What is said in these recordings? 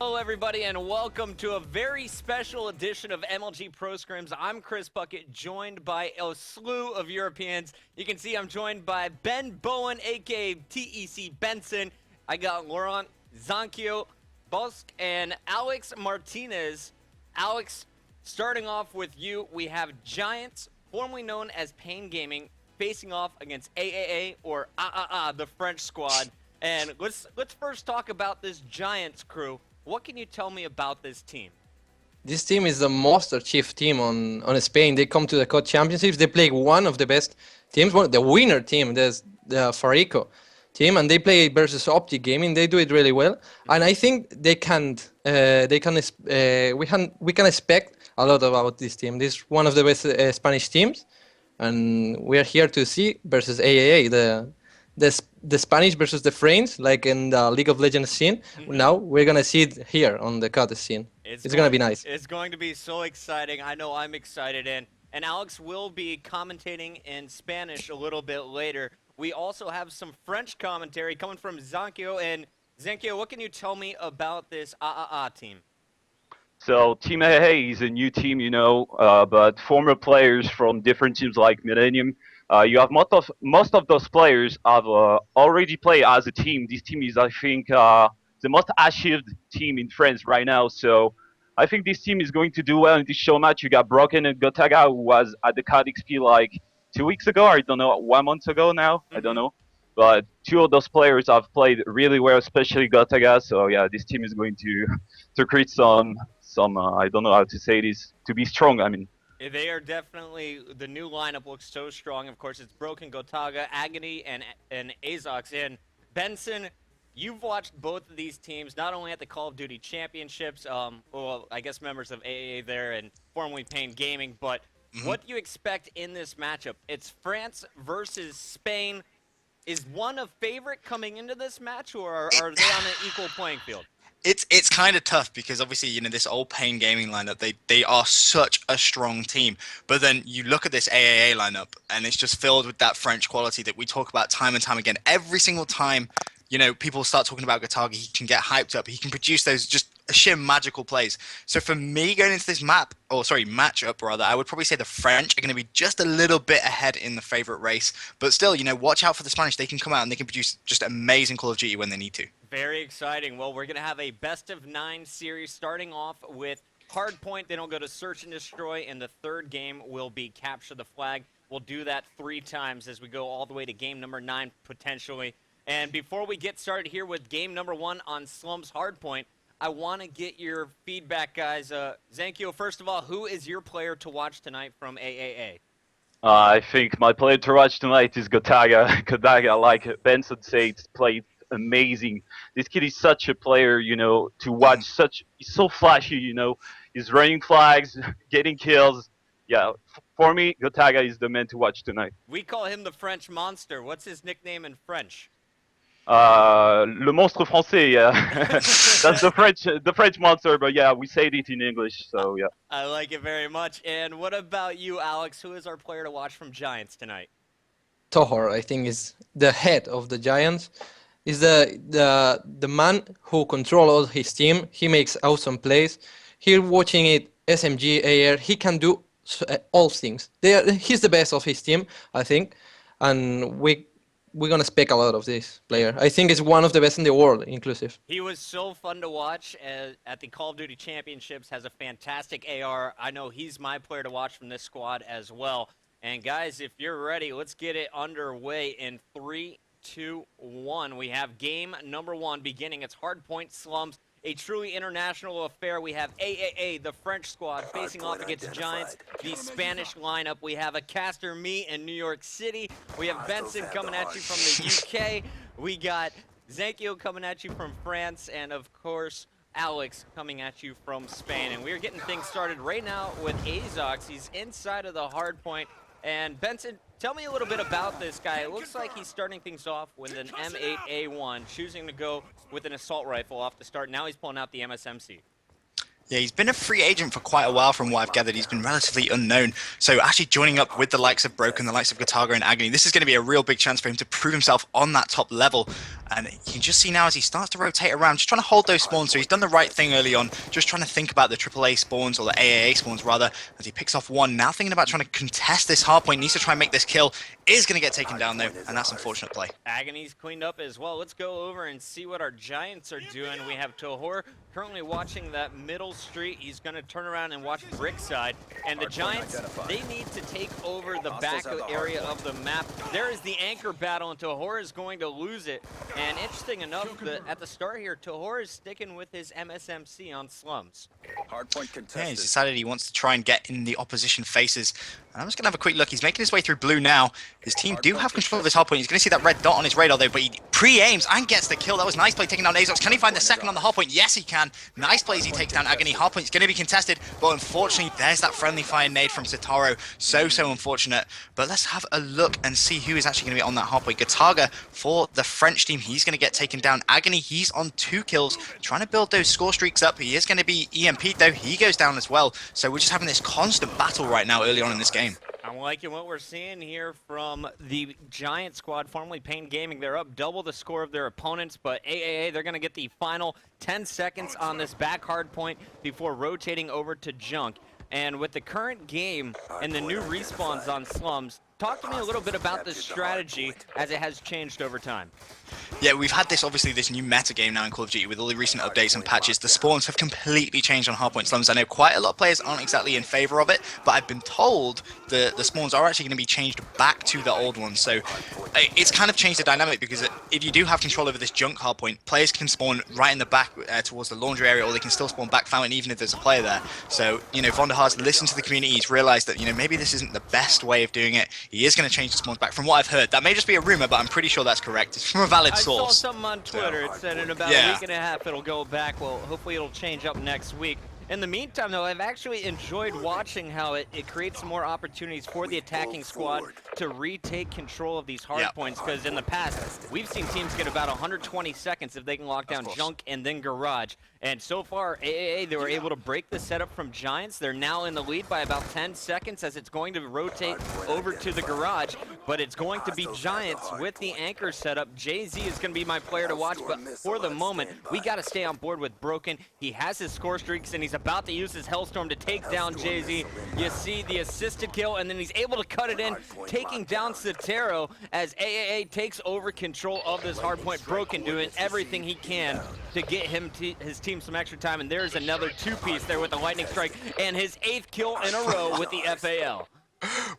Hello, everybody, and welcome to a very special edition of MLG Pro Scrims. I'm Chris Bucket, joined by a slew of Europeans. You can see I'm joined by Ben Bowen, aka TEC Benson. I got Laurent Zankyo, Bosk, and Alex Martinez. Alex, starting off with you, we have Giants, formerly known as Pain Gaming, facing off against AAA, or the French squad. And let's first talk about this Giants crew. What can you tell me about this team? This team is the most achieved team on Spain. They come to the COD Championships. They play one of the best teams, the winner team, the Farico team, and they play versus Optic Gaming. They do it really well, and I think we can expect a lot about this team. This is one of the best Spanish teams, and we are here to see versus AAA, the Spanish versus the French, like in the League of Legends scene. Now we're gonna see it here on the COD scene. It's gonna be nice. It's going to be so exciting. I know I'm excited, and Alex will be commentating in Spanish a little bit later. We also have some French commentary coming from Zankyo. And Zankyo, what can you tell me about this AAA team? So Team AAA is a new team, but former players from different teams like Millennium. You have most of those players have already played as a team. This team is, I think, the most achieved team in France right now. So I think this team is going to do well in this show match. You got Broken and Gotaga, who was at the COD XP like 2 weeks ago. I don't know, 1 month ago now. I don't know. But two of those players have played really well, especially Gotaga. So yeah, this team is going to create some I don't know how to say this, to be strong. I mean. They are definitely, the new lineup looks so strong. Of course, it's Broken, Gotaga, Agony, and Azox. And Benson, you've watched both of these teams, not only at the Call of Duty Championships, well, I guess members of AAA there and formerly Pain Gaming, but what do you expect in this matchup? It's France versus Spain. Is one a favorite coming into this match, or are they on an equal playing field? It's kind of tough because obviously, this old Pain Gaming lineup, they are such a strong team. But then you look at this AAA lineup and it's just filled with that French quality that we talk about time and time again. Every single time, people start talking about Gotaga, he can get hyped up. He can produce those just sheer magical plays. So for me going into this matchup rather, I would probably say the French are going to be just a little bit ahead in the favorite race. But still, watch out for the Spanish. They can come out and they can produce just amazing Call of Duty when they need to. Very exciting. Well, we're going to have a best-of-9 series starting off with Hardpoint. Then we'll go to Search and Destroy, and the third game will be Capture the Flag. We'll do that 3 times as we go all the way to game number 9, potentially. And before we get started here with game number 1 on Slum's Hardpoint, I want to get your feedback, guys. Zankyo, first of all, who is your player to watch tonight from AAA? I think my player to watch tonight is Gotaga. Gotaga, like Benson said, played amazing. This kid is such a player, to watch. He's so flashy, He's running flags, getting kills. Yeah, for me, Gotaga is the man to watch tonight. We call him the French Monster. What's his nickname in French? Le monstre français, yeah. That's the French monster, but yeah, we say it in English, so yeah. I like it very much. And what about you, Alex? Who is our player to watch from Giants tonight? Tohor, I think, is the head of the Giants. Is the man who controls all his team. He makes awesome plays. Here watching it, SMG, AR, he can do all things. He's the best of his team, I think, and we're gonna expect a lot of this player. I think it's one of the best in the world, inclusive. He was so fun to watch at the Call of Duty Championships, has a fantastic AR. I know he's my player to watch from this squad as well. And guys, if you're ready, let's get it underway in 3, 2, 1. We have game number 1 beginning. It's Hardpoint Slums, a truly international affair. We have AAA, the French squad, facing off against Giants, the Spanish lineup. We have a caster, me, in New York City. We have Benson coming at you from the UK. We got Zankyo coming at you from France, and of course, Alex coming at you from Spain. And we are getting things started right now with Azox. He's inside of the hardpoint. And Benson, tell me a little bit about this guy. It looks like he's starting things off with an M8A1, choosing to go with an assault rifle off the start. Now he's pulling out the MSMC. Yeah, he's been a free agent for quite a while from what I've gathered. He's been relatively unknown. So actually joining up with the likes of Broken, the likes of Gotaga and Agony, this is going to be a real big chance for him to prove himself on that top level. And you can just see now as he starts to rotate around, just trying to hold those spawns. So he's done the right thing early on, just trying to think about the AAA spawns, or the AAA spawns rather, as he picks off one. Now thinking about trying to contest this hardpoint, needs to try and make this kill. Is going to get taken down though, and that's unfortunate play. Agony's cleaned up as well. Let's go over and see what our Giants are doing. We have Tohor currently watching that middle street. He's going to turn around and watch Brickside. And the Giants, they need to take over the back area of the map. There is the anchor battle, and Tohor is going to lose it. And interesting enough, at the start here, Tohor is sticking with his MSMC on Slums. Yeah, he's decided he wants to try and get in the opposition faces. And I'm just going to have a quick look. He's making his way through blue now. His team do have control of his hardpoint. He's going to see that red dot on his radar though, but he pre-aims and gets the kill. That was nice play taking down Azox. Can he find the second on the hardpoint? Yes, he can. Nice play as he takes down Agony. Hardpoint's going to be contested, but unfortunately, there's that friendly fire nade from Sitaro. So unfortunate. But let's have a look and see who is actually going to be on that hardpoint. Gataga for the French team. He's going to get taken down. Agony, he's on 2 kills, trying to build those score streaks up. He is going to be EMP'd though. He goes down as well. So we're just having this constant battle right now early on in this game. I'm liking what we're seeing here from the Giant squad, formerly Pain Gaming. They're up double the score of their opponents, but AAA, they're going to get the final 10 seconds on this back hard point before rotating over to Junk. And with the current game and the new respawns on Slums, talk to me a little bit about this strategy as it has changed over time. Yeah, we've had this, obviously, this new meta game now in Call of Duty with all the recent updates and patches. The spawns have completely changed on hardpoint slums. I know quite a lot of players aren't exactly in favor of it, but I've been told the spawns are actually going to be changed back to the old ones. So it's kind of changed the dynamic, because if you do have control over this junk hardpoint, players can spawn right in the back towards the laundry area, or they can still spawn back fountain even if there's a player there. So, you know, Vonderhaar's listened to the community. He's realized that, you know, maybe this isn't the best way of doing it. He is going to change the spawns back. From what I've heard, that may just be a rumor, but I'm pretty sure that's correct. It's from a valid source. I saw something on Twitter. It said in about a week and a half it'll go back. Well, hopefully it'll change up next week. In the meantime, though, I've actually enjoyed watching how it creates some more opportunities for the attacking squad to retake control of these hard points, because in the past, we've seen teams get about 120 seconds if they can lock down Junk and then Garage. And so far, AAA, they were able to break the setup from Giants. They're now in the lead by about 10 seconds as it's going to rotate over to the Garage, but it's going to be Giants with the anchor setup. Jay-Z is going to be my player to watch, but for the moment, we got to stay on board with Broken. He has his score streaks, and he's about to use his Hellstorm to take down Jay-Z. You see the assisted kill, and then he's able to cut it in, taking down Sotero as AAA takes over control of this hardpoint. Broken doing everything he can to get his team some extra time, and there's another 2-piece there with the lightning strike, and his 8th kill in a row with the FAL.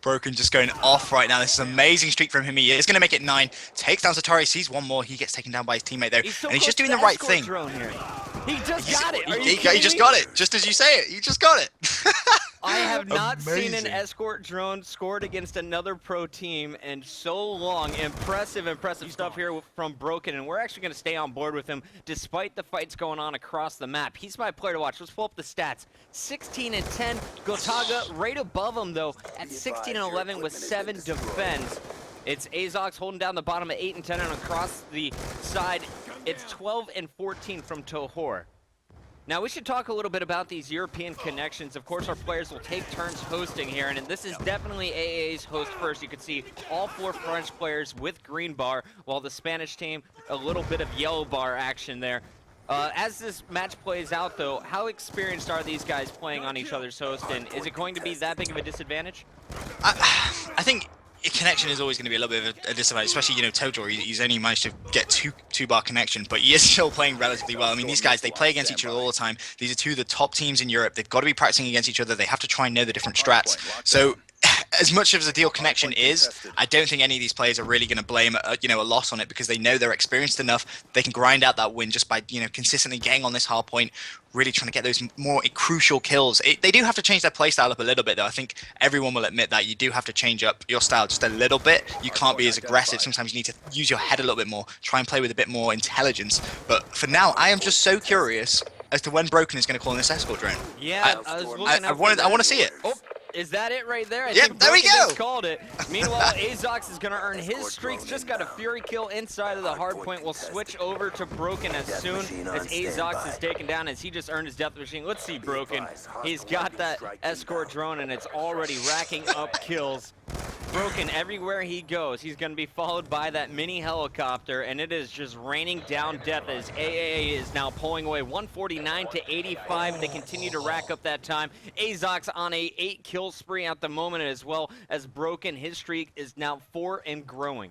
Broken just going off right now. This is an amazing streak from him. He is going to make it 9. Takes down Satari, sees one more. He gets taken down by his teammate though, and he's just doing the right thing. He just got it. He just got it. Just as you say it, he just got it. I have not seen an escort drone scored against another pro team in so long. Impressive stuff here from Broken, and we're actually going to stay on board with him despite the fights going on across the map. He's my player to watch. Let's pull up the stats. 16 and 10. Gotaga right above him, though, at 16 and 11 with 7 defends. It's Azox holding down the bottom at 8 and 10, and across the side, it's 12 and 14 from Tohor. Now, we should talk a little bit about these European connections. Of course, our players will take turns hosting here, and this is definitely AAA's host first. You can see all 4 French players with green bar, while the Spanish team, a little bit of yellow bar action there. As this match plays out, though, how experienced are these guys playing on each other's host, and is it going to be that big of a disadvantage? I think connection is always going to be a little bit of a disadvantage, especially, you know, Tojo. He's only managed to get two bar connection, but he is still playing relatively well. I mean, these guys, they play against each other all the time. These are 2 of the top teams in Europe. They've got to be practicing against each other. They have to try and know the different strats. So as much as a deal connection is, I don't think any of these players are really going to blame a loss on it, because they know they're experienced enough. They can grind out that win just by, you know, consistently getting on this hard point, really trying to get those more crucial kills. They do have to change their playstyle up a little bit, though. I think everyone will admit that you do have to change up your style just a little bit. You can't be as aggressive. Sometimes you need to use your head a little bit more, try and play with a bit more intelligence. But for now, I am just so curious as to when Broken is going to call in this escort drone. Yeah, I want to see it. Oh. Is that it right there? Yep, there we go. Called it. Meanwhile, Azox is going to earn his streaks. Just got a Fury kill inside of the hard point. We'll switch over to Broken as soon as Azox is taken down, as he just earned his death machine. Let's see Broken. He's got that escort drone, and it's already racking up kills. Broken everywhere he goes. He's going to be followed by that mini helicopter, and it is just raining down death as AAA is now pulling away 149 to 85. They continue to rack up that time. Azox on a 8-kill spree at the moment, as well as Broken. His streak is now 4 and growing.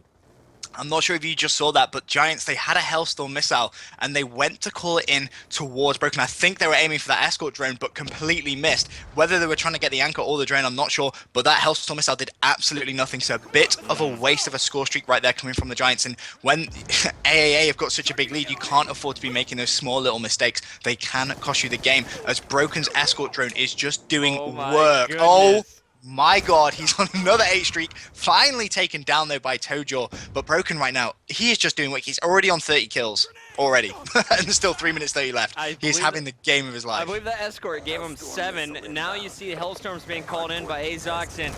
I'm not sure if you just saw that, but Giants, they had a Hellstorm missile, and they went to call it in towards Broken. I think they were aiming for that escort drone, but completely missed. Whether they were trying to get the anchor or the drone, I'm not sure, but that Hellstorm missile did absolutely nothing, so a bit of a waste of a score streak right there coming from the Giants. And when AAA have got such a big lead, you can't afford to be making those small little mistakes. They can cost you the game, as Broken's escort drone is just doing work. Goodness. Oh my God, he's on another 8 streak, finally taken down though by Toejaw, but Broken right now, he is just doing work. He's already on 30 kills already, and there's still 3 minutes 30 left. He's having the game of his life. I believe that escort gave him 7. Now you see Hellstorms being called in by Azox, and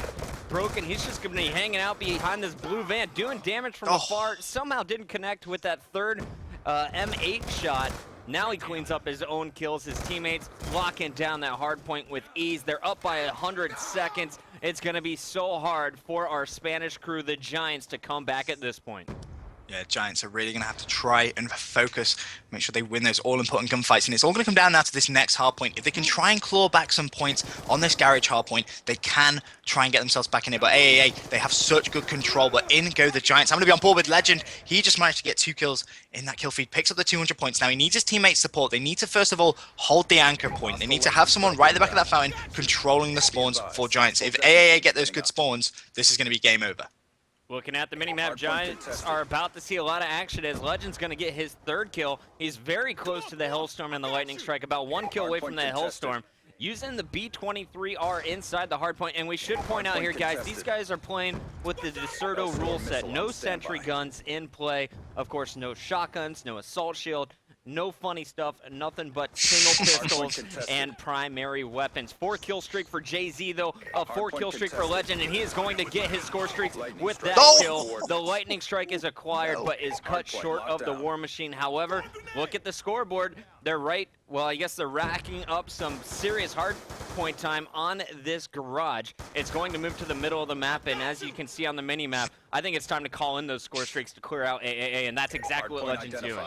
Broken, he's just going to be hanging out behind this blue van, doing damage from afar. Somehow didn't connect with that third M8 shot. Now he cleans up his own kills. His teammates locking down that hard point with ease. They're up by 100 seconds. It's going to be so hard for our Spanish crew, the Giants, to come back at this point. Yeah, Giants are really going to have to try and focus, make sure they win those all-important gunfights, and it's all going to come down now to this next hard point. If they can try and claw back some points on this garage hard point, they can try and get themselves back in it. But AAA, they have such good control, but in go the Giants. I'm going to be on board with Legend. He just managed to get 2 kills in that kill feed, picks up the 200 points. Now he needs his teammates' support. They need to, first of all, hold the anchor point. They need to have someone right at the back of that fountain controlling the spawns for Giants. If AAA get those good spawns, this is going to be game over. Looking at the minimap, Giants are about to see a lot of action as Legend's going to get his 3rd kill. He's very close to the Hellstorm and the Lightning Strike, about 1 kill away from the Hellstorm. Using the B-23R inside the hardpoint, and we should point out here, guys, these guys are playing with the Deserto rule set. No sentry guns in play. Of course, no shotguns, no assault shield. No funny stuff, nothing but single pistols and primary weapons. 4-kill streak for JZ, though. A 4-kill streak for Legend, and he is going to get his score streaks with that kill. The Lightning Strike is acquired, but is cut short of the War Machine. However, look at the scoreboard. They're right, well, I guess they're racking up some serious hard point time on this garage. It's going to move to the middle of the map, and as you can see on the mini-map, I think it's time to call in those score streaks to clear out AAA, and that's exactly what Legend's doing.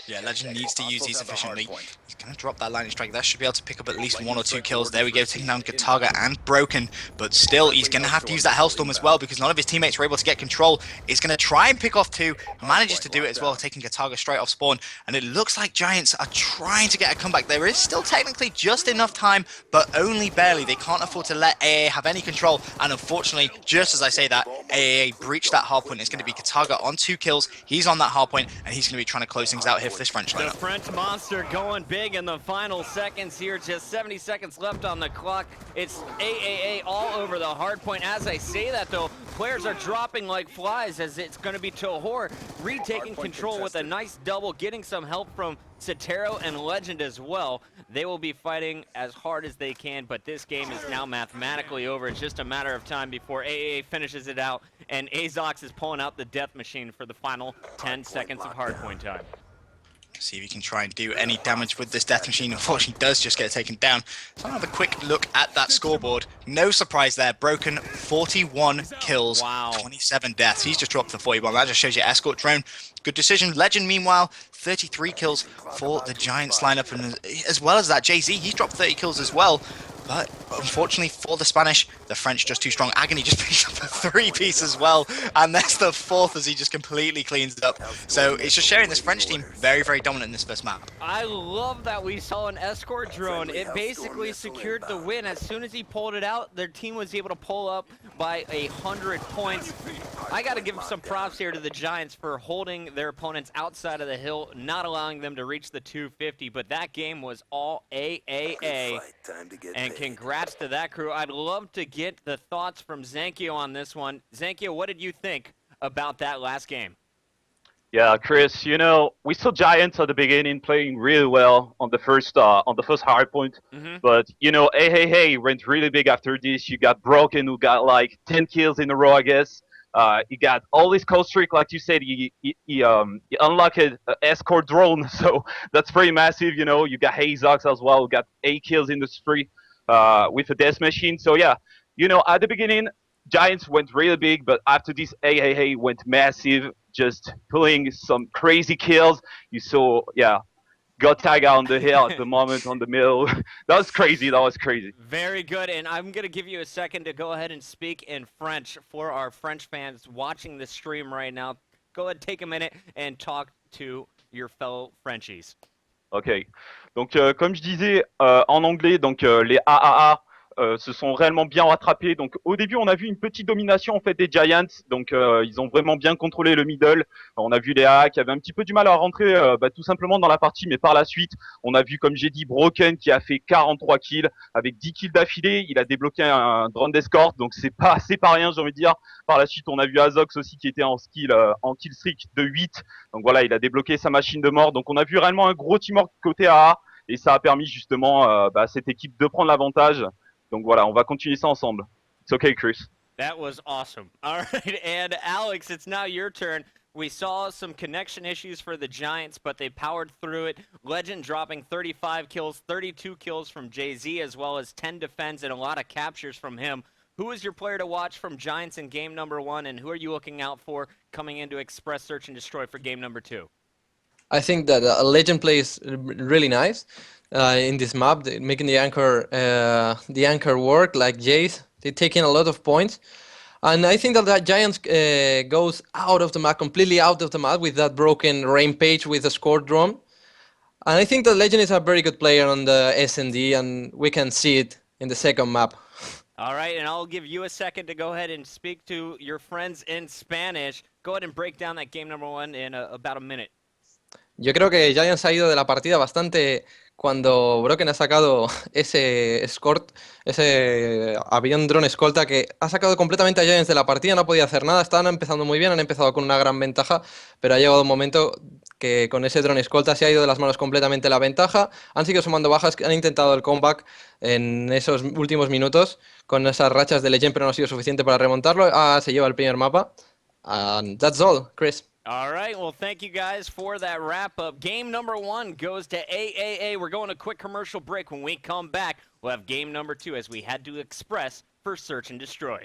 Yeah, Legend needs to use these efficiently. He's going to drop that lightning strike. That should be able to pick up at least 1 or 2 kills. There we go, taking down Gataga and Broken. But still, he's going to have to use that Hellstorm as well, because none of his teammates were able to get control. He's going to try and pick off 2. Manages to do it as well, taking Gataga straight off spawn. And it looks like Giants are trying to get a comeback. There is still technically just enough time, but only barely. They can't afford to let AAA have any control. And unfortunately, just as I say that, AAA breached that hardpoint. It's going to be Gataga on 2 kills. He's on that hardpoint, and he's going to be trying to close things out here for this French lineup. The French monster going big in the final seconds here. Just 70 seconds left on the clock. It's AAA all over the hardpoint. As I say that, though, players are dropping like flies as it's going to be Tohor retaking control with a nice double, getting some help from Sotero and Legend as well. They will be fighting as hard as they can, but this game is now mathematically over. It's just a matter of time before AAA finishes it out, and Azox is pulling out the death machine for the final 10 seconds of hardpoint time. See if he can try and do any damage with this death machine. Unfortunately, does just get taken down. So I'll have a quick look at that scoreboard. No surprise there. Broken 41 kills, 27 deaths. He's just dropped the 41. That just shows you escort drone. Good decision. Legend, meanwhile, 33 kills for the Giants lineup. And as well as that, JZ, he's dropped 30 kills as well. But unfortunately for the Spanish, the French just too strong. Agony just picked up a 3-piece as well. And that's the 4th as he just completely cleans it up. So it's just showing this French team very, very dominant in this first map. I love that we saw an escort drone. It basically secured the win. As soon as he pulled it out, their team was able to pull up by 100 points. I got to give some props here to the Giants for holding their opponents outside of the hill, not allowing them to reach the 250. But that game was all AAA. And congrats to that crew. I'd love to get the thoughts from Zankyo on this one. Zankyo, what did you think about that last game? Yeah, Chris, you know, we saw Giants at the beginning playing really well on the first hard point. But, you know, hey, went really big after this. You got Broken, who got like 10 kills in a row, I guess. He got all his kill streak, like you said, he unlocked an escort drone, so that's pretty massive, you know. You got Hazox as well, who got 8 kills in the spree with a death machine. So yeah, you know, at the beginning, Giants went really big, but after this, AAA went massive, just pulling some crazy kills. You saw, yeah, got tag on the hill at the moment on the middle. That was crazy. That was crazy. Very good, and I'm going to give you a second to go ahead and speak in French for our French fans watching the stream right now. Go ahead, take a minute, and talk to your fellow Frenchies. Ok. Donc, comme je disais en anglais, donc les AAA se sont réellement bien rattrapés. Donc, au début, on a vu une petite domination en fait des Giants. Donc, ils ont vraiment bien contrôlé le middle. On a vu les AA qui avaient un petit peu du mal à rentrer tout simplement dans la partie, mais par la suite, on a vu, comme j'ai dit, Broken qui a fait 43 kills avec 10 kills d'affilée. Il a débloqué un drone d'escorte, donc c'est pas rien, j'ai envie de dire. Par la suite, on a vu Azox aussi qui était en kill streak de 8. Donc voilà, il a débloqué sa machine de mort. Donc on a vu réellement un gros teamwork côté AA et ça a permis justement à cette équipe de prendre l'avantage. Donc voilà, on va continuer ça ensemble. It's okay, Chris. That was awesome. All right, and Alex, it's now your turn. We saw some connection issues for the Giants, but they powered through it. Legend dropping 35 kills, 32 kills from Jay-Z, as well as 10 defends and a lot of captures from him. Who is your player to watch from Giants in game number 1, and who are you looking out for coming into Express Search and Destroy for game number 2? I think that Legend plays really nice in this map, making the anchor work like Jace. They're taking a lot of points. And I think that Giants goes out of the map, completely out of the map with that broken rampage with a score drone. And I think that Legend is a very good player on the S&D, and we can see it in the second map. All right, and I'll give you a second to go ahead and speak to your friends in Spanish. Go ahead and break down that game number 1 in about a minute. Yo creo que Giants ha ido de la partida bastante cuando Broken ha sacado ese escort, ese avión drone escolta que ha sacado completamente a Giants de la partida, no podía hacer nada, estaban empezando muy bien, han empezado con una gran ventaja, pero ha llegado un momento que con ese drone escolta se ha ido de las manos completamente la ventaja, han seguido sumando bajas, han intentado el comeback en esos últimos minutos con esas rachas de Legend, pero no ha sido suficiente para remontarlo, se lleva el primer mapa, and that's all, Chris. All right, well, thank you guys for that wrap-up. Game number 1 goes to AAA. We're going to a quick commercial break. When we come back, we'll have game number 2 as we head to Express for Search and Destroy.